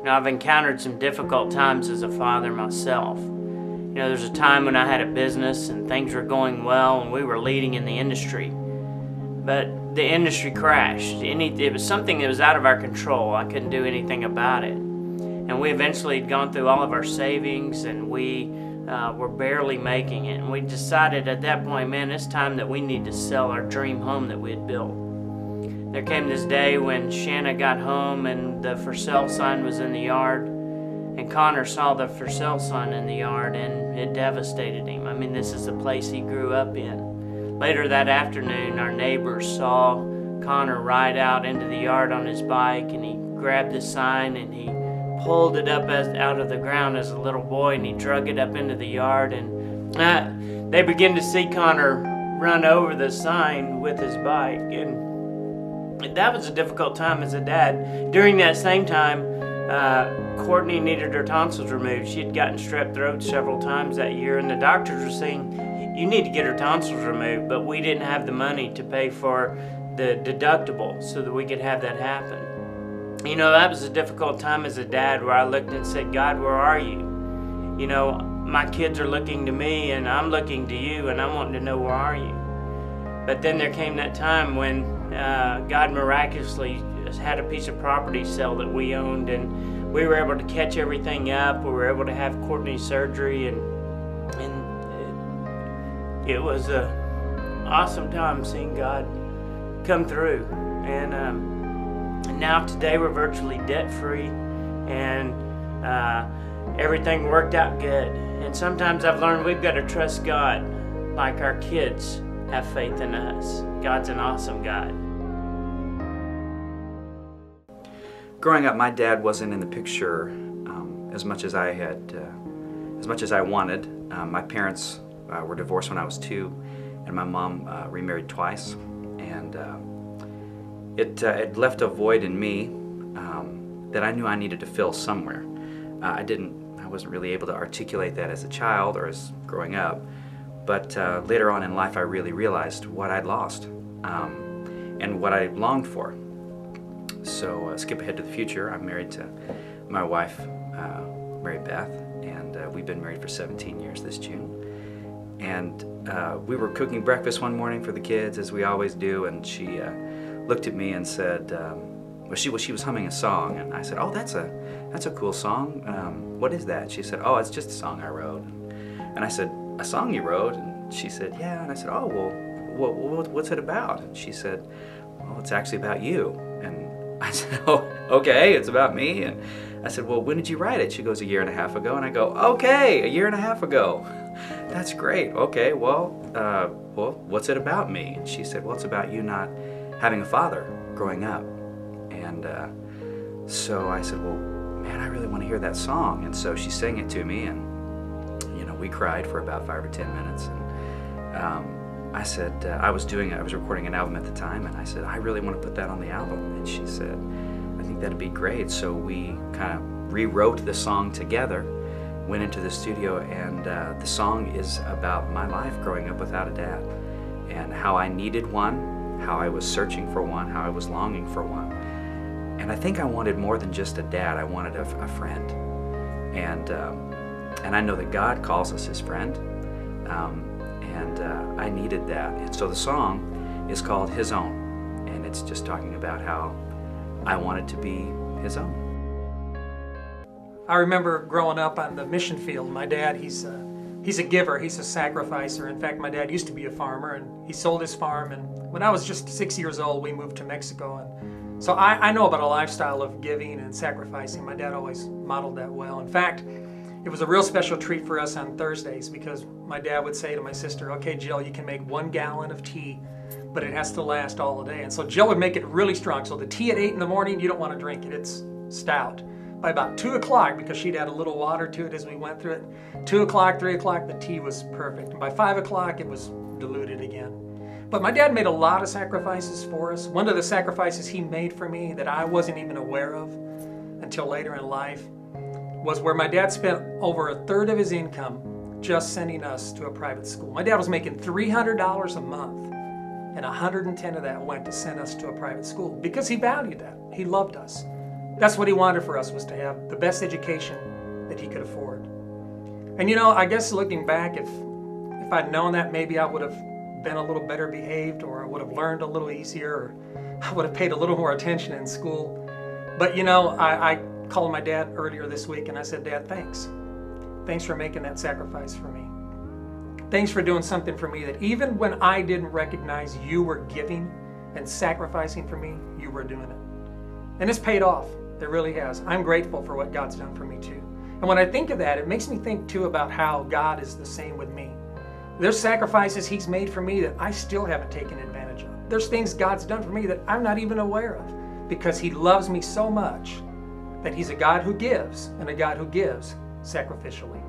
I've encountered some difficult times as a father myself. There's a time when I had a business and things were going well and we were leading in the industry. But the industry crashed. It was something that was out of our control. I couldn't do anything about it. And we eventually had gone through all of our savings and we were barely making it. And we decided at that point, man, it's time that we need to sell our dream home that we had built. There came this day when Shannon got home and the for sale sign was in the yard. And Connor saw the for sale sign in the yard and it devastated him. I mean, this is the place he grew up in. Later that afternoon, our neighbors saw Connor ride out into the yard on his bike, and he grabbed the sign and he pulled it up out of the ground as a little boy, and he drug it up into the yard. And they began to see Connor run over the sign with his bike. And that was a difficult time as a dad. During that same time, Courtney needed her tonsils removed. She had gotten strep throat several times that year, and the doctors were saying, you need to get her tonsils removed, but we didn't have the money to pay for the deductible so that we could have that happen. That was a difficult time as a dad where I looked and said, God, where are you? My kids are looking to me and I'm looking to you, and I'm wanting to know, where are you? But then there came that time when God miraculously had a piece of property sell that we owned, and we were able to catch everything up. We were able to have Courtney's surgery, and it was an awesome time seeing God come through. And now today we're virtually debt-free, and everything worked out good. And sometimes I've learned we've got to trust God like our kids have faith in us. God's an awesome God. Growing up, my dad wasn't in the picture as much as I wanted. My parents were divorced when I was 2, and my mom remarried twice, and it left a void in me that I knew I needed to fill somewhere. I wasn't really able to articulate that as a child or as growing up, but later on in life I really realized what I'd lost and what I longed for. So skip ahead to the future. I'm married to my wife, Mary Beth, and we've been married for 17 years this June. And we were cooking breakfast one morning for the kids, as we always do, and she looked at me and said, well, she was humming a song, and I said, oh, that's a cool song. What is that? She said, oh, it's just a song I wrote. And I said, a song you wrote? And she said, yeah. And I said, oh, well, what's it about? And she said, well, it's actually about you. And I said, oh, okay, it's about me. And I said, well, when did you write it? She goes, 1.5 years ago. And I go, okay, 1.5 years ago. That's great. Okay, well, what's it about me? And she said, well, it's about you not having a father growing up. And so I said, well, man, I really want to hear that song. And so she sang it to me, and we cried for about 5 or 10 minutes. And I said, I was recording an album at the time, and I said, I really want to put that on the album. And she said, I think that'd be great. So we kind of rewrote the song together, went into the studio, and the song is about my life growing up without a dad, and how I needed one, how I was searching for one, how I was longing for one. And I think I wanted more than just a dad. I wanted a friend. And I know that God calls us His friend. And I needed that. And so the song is called His Own, and it's just talking about how I wanted to be His own. I remember growing up on the mission field. My dad, he's a giver, he's a sacrificer. In fact, my dad used to be a farmer, and he sold his farm, and when I was just 6 years old, we moved to Mexico. And so I know about a lifestyle of giving and sacrificing. My dad always modeled that well. In fact, it was a real special treat for us on Thursdays, because my dad would say to my sister, okay, Jill, you can make 1 gallon of tea, but it has to last all day. And so Jill would make it really strong. So the tea at 8 in the morning, you don't want to drink it. It's stout. By about 2 o'clock, because she'd add a little water to it as we went through it, 2 o'clock, 3 o'clock, the tea was perfect. And by 5 o'clock, it was diluted again. But my dad made a lot of sacrifices for us. One of the sacrifices he made for me that I wasn't even aware of until later in life was where my dad spent over 1/3 of his income just sending us to a private school. My dad was making $300 a month, and 110 of that went to send us to a private school because he valued that. He loved us. That's what he wanted for us, was to have the best education that he could afford. And you know, I guess looking back, if I'd known that, maybe I would have been a little better behaved, or I would have learned a little easier, or I would have paid a little more attention in school. But you know, I called my dad earlier this week and I said, Dad, thanks. Thanks for making that sacrifice for me. Thanks for doing something for me that even when I didn't recognize you were giving and sacrificing for me, you were doing it. And it's paid off. It really has. I'm grateful for what God's done for me too. And when I think of that, it makes me think too about how God is the same with me. There's sacrifices He's made for me that I still haven't taken advantage of. There's things God's done for me that I'm not even aware of, because He loves me so much that He's a God who gives, and a God who gives sacrificially.